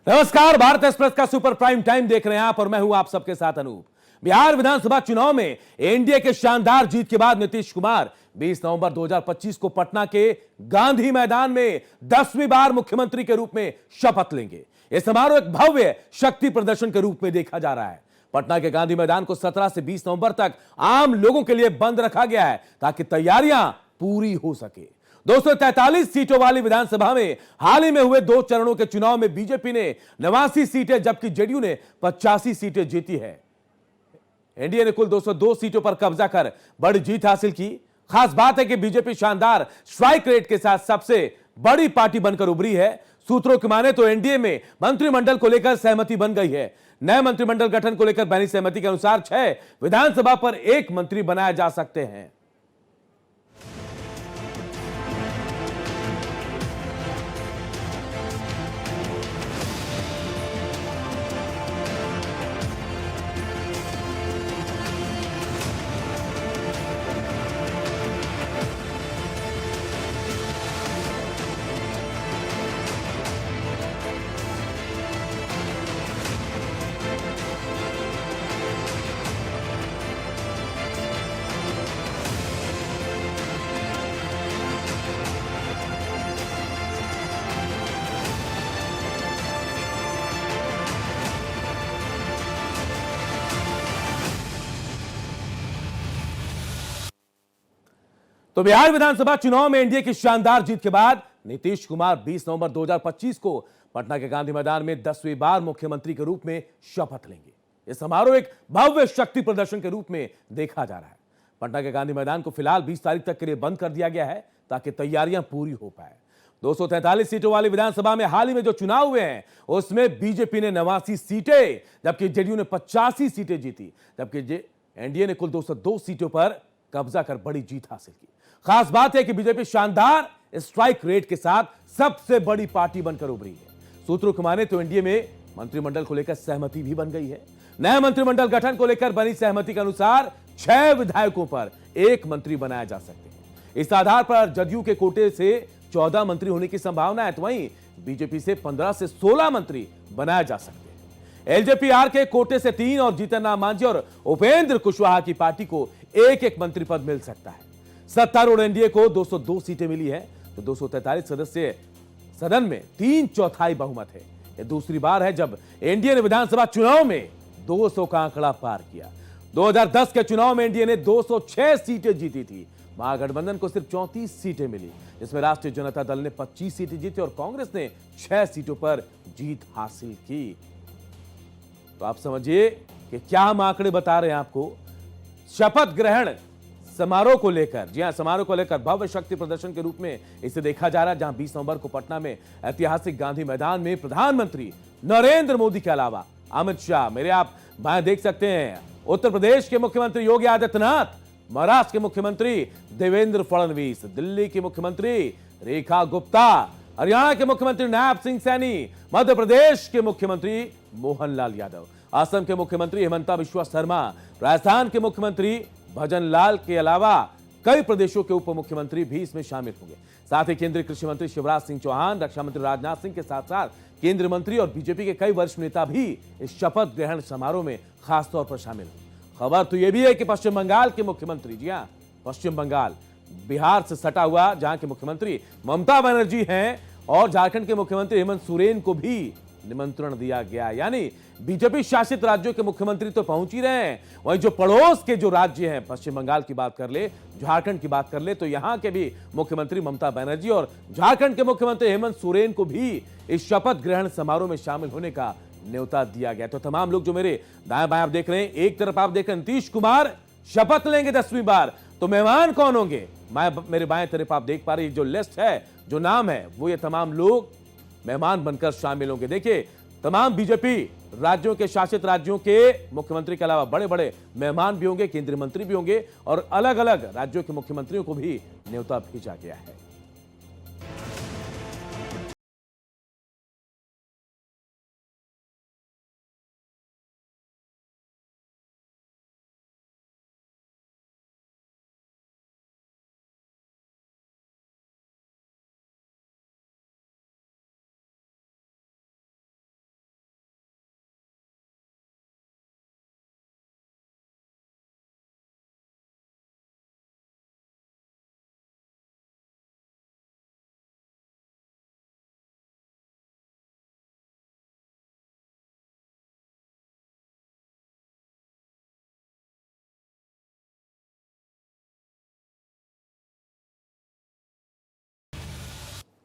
नमस्कार, भारत एक्सप्रेस का super prime time देख रहे हैं आप और मैं हूं आप सबके साथ अनूप। बिहार विधानसभा चुनाव में एनडीए के शानदार जीत के बाद नीतीश कुमार 20 नवंबर 2025 को पटना के गांधी मैदान में 10वीं बार मुख्यमंत्री के रूप में शपथ लेंगे। यह समारोह एक भव्य शक्ति प्रदर्शन के रूप में देखा जा रहा है। पटना के गांधी मैदान को 17 से 20 नवंबर तक आम लोगों के लिए बंद रखा गया है ताकि तैयारियां पूरी हो सके। 243 सीटों वाली विधानसभा में हाल ही में हुए 2 चरणों के चुनाव में बीजेपी ने 89 सीटें जबकि जेडीयू ने 85 सीटें जीती है। एनडीए ने कुल 202 सीटों पर कब्जा कर बड़ी जीत हासिल की। खास बात है कि बीजेपी शानदार स्ट्राइक रेट के साथ सबसे बड़ी पार्टी बनकर उभरी है। सूत्रों की माने तो एनडीए में मंत्रिमंडल को लेकर सहमति बन गई है। नए मंत्रिमंडल गठन को लेकर बनी सहमति के अनुसार 6 विधानसभा पर 1 मंत्री बनाए जा सकते हैं। तो बिहार विधानसभा चुनाव में एनडीए की शानदार जीत के बाद नीतीश कुमार 20 नवंबर 2025 को पटना के गांधी मैदान में 10वीं बार मुख्यमंत्री के रूप में शपथ लेंगे। यह समारोह एक भव्य शक्ति प्रदर्शन के रूप में देखा जा रहा है। पटना के गांधी मैदान को फिलहाल 20 तारीख तक के लिए बंद कर दिया गया है ताकि तैयारियां पूरी हो पाए। 243 सीटों वाली विधानसभा में हाल ही में जो चुनाव हुए हैं उसमें बीजेपी ने 89 सीटें जबकि जेडीयू ने 85 सीटें जीती, जबकि एनडीए ने कुल 202 सीटों पर कब्जा कर बड़ी जीत हासिल की। खास बात है कि बीजेपी शानदार स्ट्राइक रेट के साथ सबसे बड़ी पार्टी बनकर उभरी है। सूत्रों की माने तो एनडीए में मंत्रिमंडल को लेकर सहमति भी बन गई है। नए मंत्रिमंडल गठन को लेकर बनी सहमति के अनुसार 6 विधायकों पर 1 मंत्री बनाया जा सकते हैं। इस आधार पर जदयू के कोटे से 14 मंत्री होने की संभावना है, तो वहीं बीजेपी से 15 से 16 मंत्री बनाए जा सकते हैं। एलजेपी-आर के कोटे से 3 और जीतन राम मांझी और उपेंद्र कुशवाहा की पार्टी को 1-1 मंत्री पद मिल सकता है। सत्तारूढ़ एनडीए को 202 सीटें मिली है, तो 243 सदस्य सदन में 3/4 बहुमत है। यह दूसरी बार है जब एनडीए ने विधानसभा चुनाव में 200 का आंकड़ा पार किया। 2010 के चुनाव में एनडीए ने 206 सीटें जीती थी। महागठबंधन को सिर्फ 34 सीटें मिली, जिसमें राष्ट्रीय जनता दल ने 25 सीटें जीती और कांग्रेस ने 6 सीटों पर जीत हासिल की। तो आप समझिए कि क्या हम आंकड़े बता रहे हैं आपको। शपथ ग्रहण समारोह को लेकर, जी हां, समारोह को लेकर भव्य शक्ति प्रदर्शन के रूप में इसे देखा जा रहा है, जहां 20 नवंबर को पटना में ऐतिहासिक गांधी मैदान में प्रधानमंत्री नरेंद्र मोदी के अलावा अमित शाह, मेरे आप बाएं देख सकते हैं, उत्तर प्रदेश के मुख्यमंत्री योगी आदित्यनाथ, महाराष्ट्र के मुख्यमंत्री देवेंद्र फडणवीस, दिल्ली की मुख्यमंत्री रेखा गुप्ता, हरियाणा के मुख्यमंत्री नायब सिंह सैनी, मध्य प्रदेश के मुख्यमंत्री मोहनलाल यादव, असम के मुख्यमंत्री हिमंता बिश्वा शर्मा, राजस्थान के मुख्यमंत्री भजन लाल के अलावा कई प्रदेशों के उप मुख्यमंत्री भी इसमें शामिल होंगे। साथ ही केंद्रीय कृषि मंत्री शिवराज सिंह चौहान, रक्षा मंत्री राजनाथ सिंह के साथ साथ केंद्रीय मंत्री और बीजेपी के कई वरिष्ठ नेता भी इस शपथ ग्रहण समारोह में खासतौर पर शामिल होंगे। खबर तो यह भी है कि पश्चिम बंगाल के मुख्यमंत्री, जी हां, पश्चिम बंगाल बिहार से सटा हुआ, जहां के मुख्यमंत्री ममता बनर्जी हैं, और झारखंड के मुख्यमंत्री हेमंत सोरेन को भी निमंत्रण दिया गया। यानी बीजेपी शासित राज्यों के मुख्यमंत्री तो पहुंच ही रहे हैं, वहीं जो पड़ोस के जो राज्य हैं, पश्चिम बंगाल की बात कर ले, झारखंड की बात कर ले, तो यहां के भी मुख्यमंत्री ममता बनर्जी और झारखंड के मुख्यमंत्री हेमंत सोरेन को भी इस शपथ ग्रहण समारोह में शामिल होने का न्योता दिया गया। तो तमाम लोग जो मेरे दाएं बाएं आप देख रहे हैं, एक तरफ आप देख रहे हैं नीतीश कुमार शपथ लेंगे 10वीं बार, तो मेहमान कौन होंगे? मेरे बाएं तरफ आप देख पा रहे हैं जो लिस्ट है, जो नाम है, वो ये तमाम लोग मेहमान बनकर शामिल होंगे। देखिए, तमाम बीजेपी राज्यों के, शासित राज्यों के मुख्यमंत्री के अलावा बड़े बड़े मेहमान भी होंगे, केंद्रीय मंत्री भी होंगे, और अलग अलग राज्यों के मुख्यमंत्रियों को भी न्योता भेजा गया है।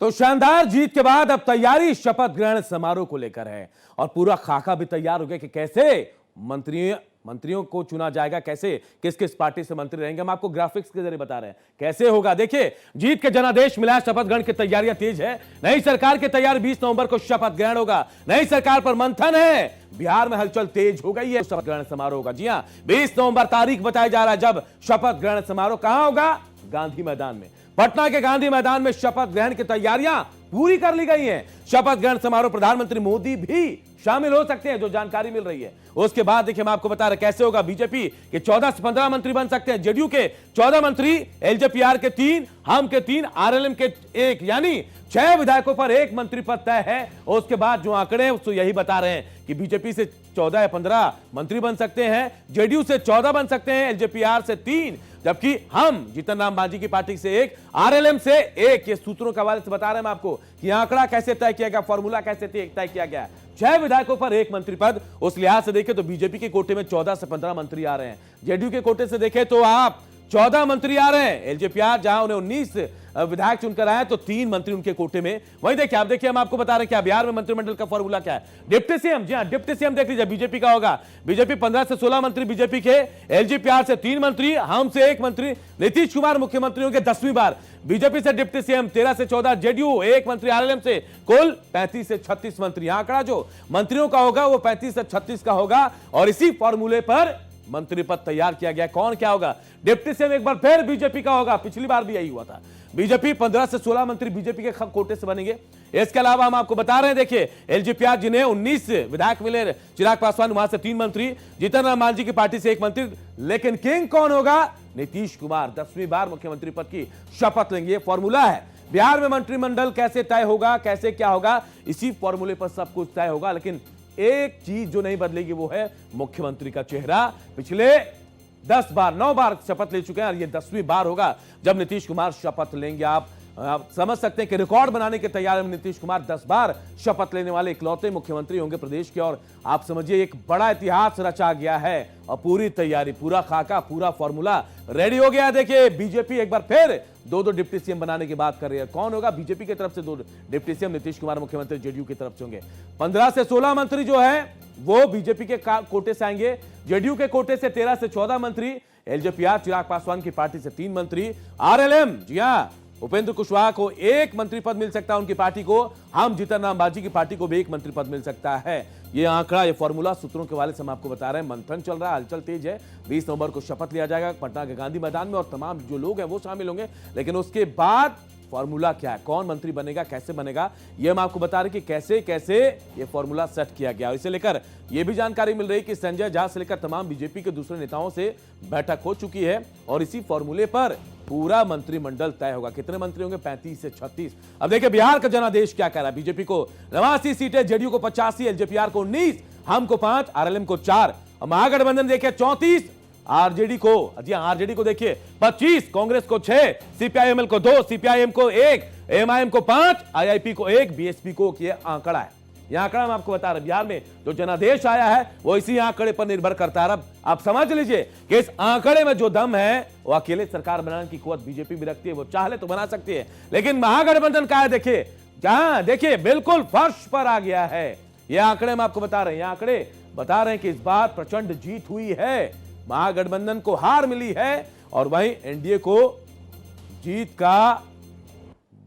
तो शानदार जीत के बाद अब तैयारी शपथ ग्रहण समारोह को लेकर है और पूरा खाका भी तैयार हो गया कि कैसे मंत्रियों को चुना जाएगा, कैसे किस किस पार्टी से मंत्री रहेंगे। हम आपको ग्राफिक्स के जरिए बता रहे हैं कैसे होगा। देखिए, जीत के जनादेश मिला, शपथ ग्रहण की तैयारियां तेज है। नई सरकार की तैयारी 20 नवंबर को शपथ ग्रहण होगा। नई सरकार पर मंथन है। बिहार में हलचल तेज हो गई है। शपथ ग्रहण समारोह होगा। जी हां, 20 नवंबर तारीख बताया जा रहा है जब शपथ ग्रहण समारोह कहां होगा। गांधी मैदान में, पटना के गांधी मैदान में शपथ ग्रहण की तैयारियां पूरी कर ली गई हैं। शपथ ग्रहण समारोह प्रधानमंत्री मोदी भी शामिल हो सकते हैं, जो जानकारी मिल रही है। उसके बाद देखिए, हम आपको बता रहे कैसे होगा। बीजेपी के 14 से 15 मंत्री बन सकते हैं, जेडीयू के 14 मंत्री, एलजेपीआर के 3, हम के 3, आरएलएम के 1, यानी 6 विधायकों पर 1 मंत्री पद तय है। और उसके बाद जो आंकड़े हैं तो यही बता रहे हैं कि बीजेपी से 14 या 15 मंत्री बन सकते हैं, जेडीयू से 14 बन सकते हैं, एलजेपीआर से 3, जबकि हम जीतन राम मांझी की पार्टी से 1, आरएलएम से 1। ये सूत्रों के हवाले से बता रहे हैं हम आपको कि आंकड़ा कैसे तय किया गया, फॉर्मूला कैसे तय किया गया। 6 विधायकों पर 1 मंत्री पद। उस लिहाज से देखें तो बीजेपी के कोटे में 14 से 15 मंत्री आ रहे हैं। जेडीयू के कोटे से देखें तो आप 14 मंत्री आ रहे हैं। एलजेपीआर जहां उन्हें 19 विधायक चुनकर आए तो 3 मंत्री उनके कोटे में। वहीं देखिए, आप देखिए, हम आपको बता रहे हैं क्या बिहार में मंत्रिमंडल का फॉर्मूला क्या है। डिप्टी सीएम, जी हां, डिप्टी सीएम देख लीजिए, बीजेपी का होगा। बीजेपी 15 से 16 मंत्री बीजेपी के, एलजेपीआर से 3 मंत्री, हम से 1 मंत्री। नीतीश कुमार मुख्यमंत्री होंगे 10वीं बार। बीजेपी से डिप्टी सीएम 13 से 14, जेडीयू 1 मंत्री, आरएलएम से कुल 35 से 36 मंत्री। आंकड़ा जो मंत्रियों का होगा वो 35 से 36 का होगा और इसी फॉर्मूले पर मंत्री पद तैयार किया गया। कौन क्या होगा? डिप्टी सीएम एक बार फिर बीजेपी का होगा, पिछली बार भी यही हुआ था। बीजेपी 15 से 16 मंत्री बीजेपी के कोटे से बनेंगे। इसके अलावा हम आपको बता रहे हैं, देखिए, एलजेपीआर जिन्हें 19 विधायक मिले, चिराग पासवान वहां से 3 मंत्री, जीतन राम मांझी की पार्टी से 1 मंत्री। लेकिन किंग कौन होगा? नीतीश कुमार 10वीं बार मुख्यमंत्री पद की शपथ लेंगे। ये फॉर्मूला है। बिहार में मंत्रिमंडल कैसे तय होगा, कैसे क्या होगा, इसी फॉर्मूले पर सब कुछ तय होगा। लेकिन एक चीज जो नहीं बदलेगी वो है मुख्यमंत्री का चेहरा। पिछले 9 बार शपथ ले चुके हैं और ये 10वीं बार होगा जब नीतीश कुमार शपथ लेंगे। आप समझ सकते हैं कि रिकॉर्ड बनाने के तैयार में नीतीश कुमार 10 बार शपथ लेने वाले इकलौते मुख्यमंत्री होंगे प्रदेश के। और आप समझिए एक बड़ा इतिहास रचा गया है और पूरी तैयारी, पूरा खाका, पूरा फॉर्मूला रेडी हो गया। देखिए, बीजेपी एक बार फिर 2 डिप्टी सीएम बनाने की बात कर रही है। कौन होगा? बीजेपी की तरफ से 2 डिप्टी सीएम, नीतीश कुमार मुख्यमंत्री, जेडीयू की तरफ से होंगे। 15 से 16 मंत्री जो है वो बीजेपी के कोटे से आएंगे, जेडीयू के कोटे से 13 से 14 मंत्री, एलजेपीआर चिराग पासवान की पार्टी से 3 मंत्री, आरएलएम, जी हां, उपेंद्र कुशवाहा को 1 मंत्री पद मिल सकता है उनकी पार्टी को, हम जीतन राम मांझी की पार्टी को भी 1 मंत्री पद मिल सकता है। ये आंकड़ा, ये फॉर्मूला सूत्रों के हवाले से हम आपको बता रहे हैं। मंथन चल रहा है, हलचल तेज है। 20 नवंबर को शपथ लिया जाएगा पटना के गांधी मैदान में और तमाम जो लोग हैं वो शामिल होंगे। लेकिन उसके बाद फॉर्मूला क्या है, कौन मंत्री बनेगा, कैसे बनेगा, ये हम आपको बता रहे कि कैसे कैसे ये फॉर्मूला सेट किया गया। और इसे लेकर यह भी जानकारी मिल रही है कि संजय झा से लेकर तमाम बीजेपी के दूसरे नेताओं से बैठक हो चुकी है और इसी फॉर्मूले पर पूरा मंत्रिमंडल तय होगा। कितने मंत्री होंगे? 35 से 36। अब देखिए बिहार का जनादेश क्या कह रहा है। बीजेपी को 89 सीटें, जेडीयू को 85, एलजेपीआर को 19, हम को 5, आरएलएम को 4, महागठबंधन देखिए 34, आरजेडी को देखिए 25, कांग्रेस को 6, सीपीआईएमएल को 2, सीपीआईएम को 1, एमआईएम को 5, आईआईपी को 1, बीएसपी को ये आंकड़ा है। यह आंकड़ा हम आपको बता रहे हैं। बिहार में जो जनादेश आया है वो इसी आंकड़े पर निर्भर करता है। अब आप समझ लीजिए कि इस आंकड़े में जो दम है वो अकेले सरकार बनाने की कुव्वत बीजेपी भी रखती है। वो चाहे तो बना सकती है, लेकिन महागठबंधन का है, देखिए जहां देखिए बिल्कुल फर्श पर आ गया है। ये आंकड़े हम आपको बता रहे हैं। ये आंकड़े बता रहे हैं कि इस बार प्रचंड जीत हुई है, महागठबंधन को हार मिली है और वहीं एनडीए को जीत का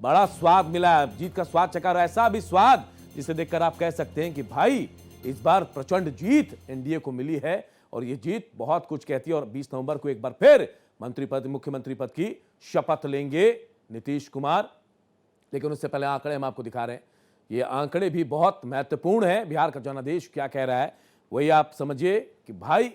बड़ा स्वाद मिला है, जीत का स्वाद चखा। और ऐसा भी स्वाद जिसे देखकर आप कह सकते हैं कि भाई इस बार प्रचंड जीत एनडीए को मिली है और ये जीत बहुत कुछ कहती है। और 20 नवंबर को एक बार फिर मुख्यमंत्री पद की शपथ लेंगे नीतीश कुमार। लेकिन उससे पहले आंकड़े हम आपको दिखा रहे हैं। ये आंकड़े भी बहुत महत्वपूर्ण है। बिहार का जनादेश क्या कह रहा है वही आप समझिए कि भाई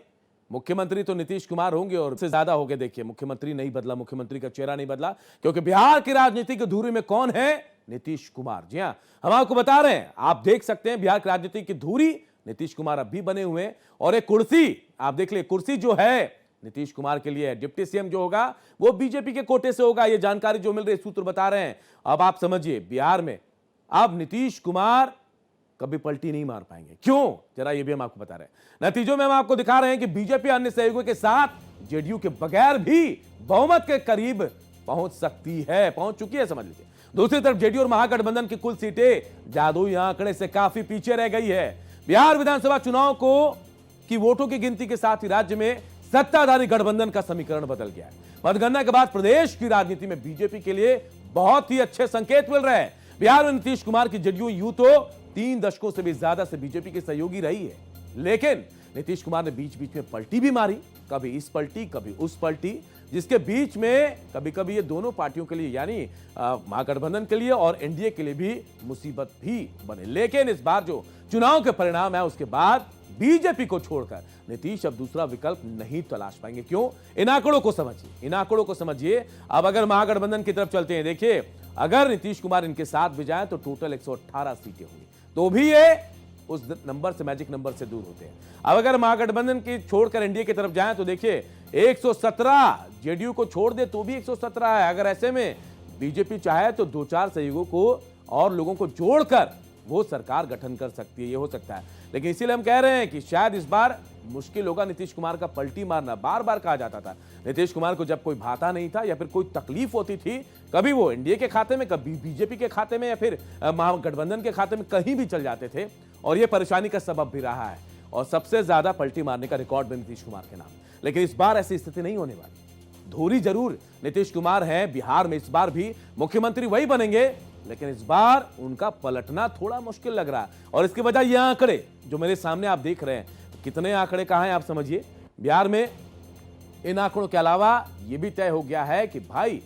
मुख्यमंत्री तो नीतीश कुमार होंगे और उससे ज्यादा होंगे। देखिए, मुख्यमंत्री नहीं बदला, मुख्यमंत्री का चेहरा नहीं बदला, क्योंकि बिहार की राजनीति की धुरी में कौन है? नीतीश कुमार। जी हां, हम आपको बता रहे हैं, आप देख सकते हैं बिहार की राजनीति की धुरी नीतीश कुमार अब भी बने हुए हैं। और एक कुर्सी आप देख ले, कुर्सी जो है नीतीश कुमार के लिए है। डिप्टी सीएम जो होगा वो बीजेपी के कोटे से होगा। ये जानकारी जो मिल रही है, सूत्र बता रहे हैं। अब आप समझिए बिहार में अब नीतीश कुमार कभी पलटी नहीं मार पाएंगे। क्यों? जरा ये भी हम आपको बता रहे हैं। नतीजों में हम आपको दिखा रहे हैं कि बीजेपी अन्य सहयोगियों के साथ जेडीयू के बगैर भी बहुमत के करीब पहुंच सकती है, पहुंच चुकी है समझ लीजिए। दूसरी तरफ जेडीयू और महागठबंधन की कुल सीटें जादुई आंकड़े से काफी पीछे रह गई है। बिहार विधानसभा चुनाव की वोटों की गिनती के साथ ही राज्य में सत्ताधारी गठबंधन का समीकरण बदल गया है। मतगणना के बाद प्रदेश की राजनीति में बीजेपी के लिए बहुत ही अच्छे संकेत मिल रहे हैं। बिहार में नीतीश कुमार की जेडीयू यूं तो 3 दशकों से भी ज्यादा से बीजेपी की सहयोगी रही है, लेकिन नीतीश कुमार ने बीच बीच में पलटी भी मारी, कभी इस पलटी कभी उस पलटी, जिसके बीच में कभी कभी ये दोनों पार्टियों के लिए यानी महागठबंधन के लिए और एनडीए के लिए भी मुसीबत भी बने। लेकिन इस बार जो चुनाव के परिणाम है उसके बाद बीजेपी को छोड़कर नीतीश अब दूसरा विकल्प नहीं तलाश पाएंगे। क्यों? इन आंकड़ों को समझिए, इन आंकड़ों को समझिए। अब अगर महागठबंधन की तरफ चलते हैं, देखिए अगर नीतीश कुमार इनके साथ भी जाए तो टोटल 118 सीटें होंगी, तो भी ये उस नंबर से, मैजिक नंबर से दूर होते हैं। अब अगर महागठबंधन की छोड़कर एनडीए की तरफ जाएं तो देखिए 117, जेडीयू को छोड़ दे तो भी 117 है। अगर ऐसे में बीजेपी चाहे तो 2-4 सहयोगों को और लोगों को जोड़कर वो सरकार गठन कर सकती है, ये हो सकता है। लेकिन इसीलिए हम कह रहे हैं कि शायद इस बार मुश्किल होगा नीतीश कुमार का पलटी मारना। बार बार कहा जाता था नीतीश कुमार को जब कोई भाता नहीं था या फिर कोई तकलीफ होती थी, कभी वो एनडीए के खाते में, कभी बीजेपी के खाते में या फिर महागठबंधन के खाते में, कहीं भी चल जाते थे और ये परेशानी का सबब भी रहा है। और सबसे ज्यादा पलटी मारने का रिकॉर्ड भी नीतीश कुमार के नाम। लेकिन इस बार ऐसी स्थिति नहीं होने वाली। धोरी जरूर नीतीश कुमार है बिहार में, इस बार भी मुख्यमंत्री वही बनेंगे, लेकिन इस बार उनका पलटना थोड़ा मुश्किल लग रहा है। और इसकी वजह यह आंकड़े जो मेरे सामने आप देख रहे हैं, कितने आंकड़े कहां हैं आप समझिए। बिहार में इन आंकड़ों के अलावा यह भी तय हो गया है कि भाई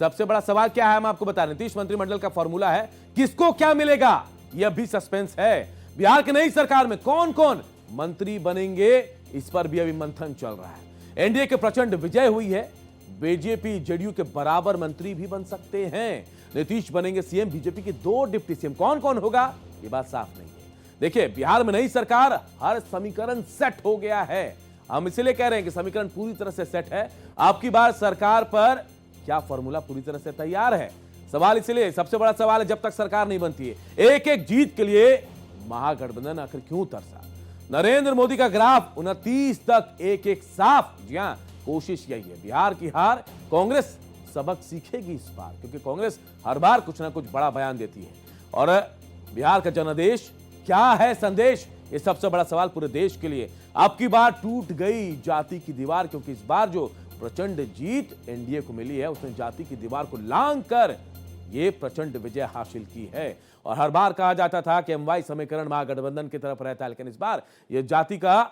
सबसे बड़ा सवाल क्या है, हम आपको बता रहे हैं। नीतीश मंत्रिमंडल का फॉर्मूला है, किसको क्या मिलेगा यह भी सस्पेंस है। बिहार की नई सरकार में कौन कौन मंत्री बनेंगे, इस पर भी अभी मंथन चल रहा है। एनडीए की प्रचंड विजय हुई है, बीजेपी जेडीयू के बराबर मंत्री भी बन सकते हैं। नीतीश बनेंगे सीएम, बीजेपी के 2 डिप्टी सीएम। कौन कौन होगा ये बात साफ नहीं है। देखिए बिहार में नई सरकार, हर समीकरण सेट हो गया है। हम इसलिए कह रहे हैं कि समीकरण पूरी तरह से सेट है। आपकी बार सरकार पर क्या फॉर्मूला पूरी तरह से तैयार है? सवाल इसलिए, सबसे बड़ा सवाल है, जब तक सरकार नहीं बनती है, एक एक जीत के लिए महागठबंधन आखिर क्यों तरसा? नरेंद्र मोदी का ग्राफ 29 तक एक एक साफ। जी हां, कोशिश यही है। बिहार की हार, कांग्रेस सबक सीखेगी इस बार, क्योंकि कांग्रेस हर बार कुछ ना कुछ बड़ा बयान देती है। और बिहार का जनादेश क्या है संदेश, ये सबसे बड़ा सवाल पूरे देश के लिए। अब की बार टूट गई जाति की दीवार, क्योंकि इस बार जो प्रचंड जीत एनडीए को मिली है उसने जाति की दीवार को लांघ कर ये प्रचंड विजय हासिल की है। और हर बार कहा जाता था कि एमवाई समीकरण महागठबंधन की तरफ रहता है, लेकिन इस बार यह जाति का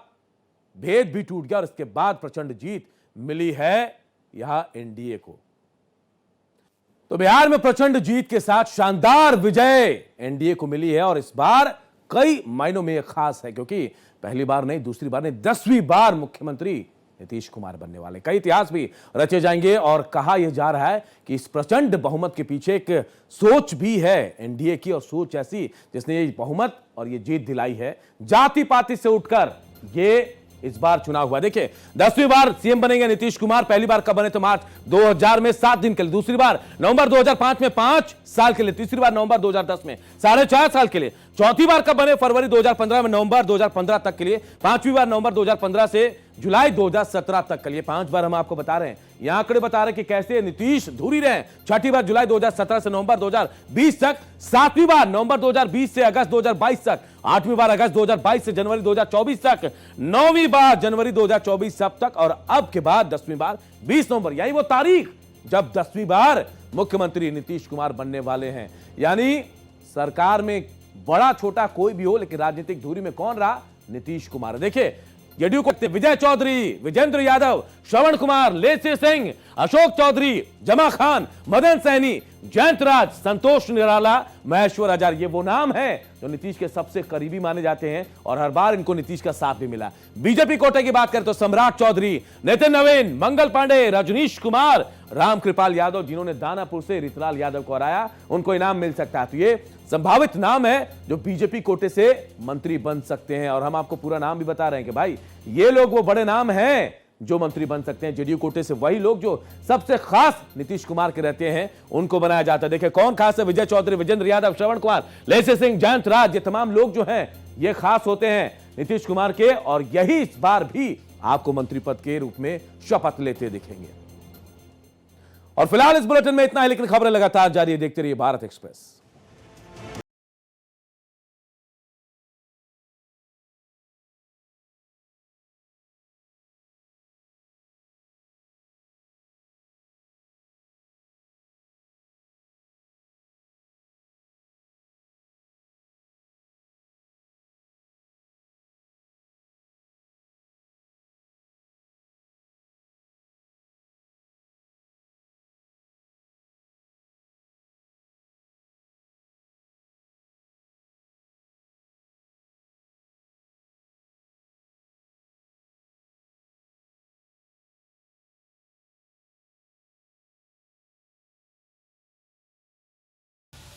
भेद भी टूट गया और इसके बाद प्रचंड जीत मिली है यहां एनडीए को। तो बिहार में प्रचंड जीत के साथ शानदार विजय एनडीए को मिली है और इस बार कई मायनों में यह खास है, क्योंकि पहली बार नहीं, दूसरी बार नहीं, 10वीं बार मुख्यमंत्री नीतीश कुमार बनने वाले। कई इतिहास भी रचे जाएंगे और कहा यह जा रहा है कि इस प्रचंड बहुमत के पीछे एक सोच भी है एनडीए की, और सोच ऐसी जिसने ये बहुमत और ये जीत दिलाई है। जाति पाति से उठकर ये इस बार चुनाव हुआ। देखिए 10वीं बार सीएम बनेंगे नीतीश कुमार। पहली बार कब बने तो मार्च 2000 में 7 दिन के लिए, दूसरी बार नवंबर 2005 में 5 साल के लिए, तीसरी बार नवंबर 2010 में 4.5 साल के लिए, चौथी बार कब बने फरवरी 2015 में नवंबर 2015 तक के लिए, पांचवी बार नवंबर 2015 से जुलाई 2017 तक के लिए। 5 बार हम आपको बता रहे हैं, यह आंकड़े बता रहे हैं कि कैसे नीतीश धुरी रहे। छठी बार जुलाई 2017 से नवंबर 2020 तक, 7वीं बार नवंबर 2020 से अगस्त 2022 तक, 8वीं बार अगस्त 2022 से जनवरी 2024 तक, 9वीं बार जनवरी 2024 अब तक, और अब के बाद 10वीं बार 20 नवंबर, यानी वो तारीख जब 10वीं बार मुख्यमंत्री नीतीश कुमार बनने वाले हैं। यानी सरकार में बड़ा छोटा कोई भी हो, लेकिन राजनीतिक धुरी में कौन रहा? नीतीश कुमार। देखिए जेडीयू को विजय चौधरी, विजेंद्र यादव, श्रवण कुमार, लेसी सिंह, अशोक चौधरी, जमा खान, मदन सैनी, जयंत राज, संतोष निराला, महेश्वर आचार्य, ये वो नाम है जो नीतीश के सबसे करीबी माने जाते हैं और हर बार इनको नीतीश का साथ भी मिला। बीजेपी कोटे की बात करें तो सम्राट चौधरी, नितिन नवीन, मंगल पांडे, रजनीश कुमार, रामकृपाल यादव, जिन्होंने दानापुर से रितलाल यादव को हराया, उनको इनाम मिल सकता है। तो ये संभावित नाम है जो बीजेपी कोटे से मंत्री बन सकते हैं। और हम आपको पूरा नाम भी बता रहे हैं कि भाई ये लोग वो बड़े नाम हैं जो मंत्री बन सकते हैं। जेडीयू कोटे से वही लोग जो सबसे खास नीतीश कुमार के रहते हैं उनको बनाया जाता है। देखिए कौन खास है? विजय चौधरी, विजेंद्र यादव, श्रवण कुमार, लेसी सिंह, जयंत राज, ये तमाम लोग जो हैं ये खास होते हैं नीतीश कुमार के, और यही इस बार भी आपको मंत्री पद के रूप में शपथ लेते दिखेंगे। और फिलहाल इस बुलेटिन में इतना ही, लेकिन खबरें लगातार जारी है। देखते रहिए भारत एक्सप्रेस।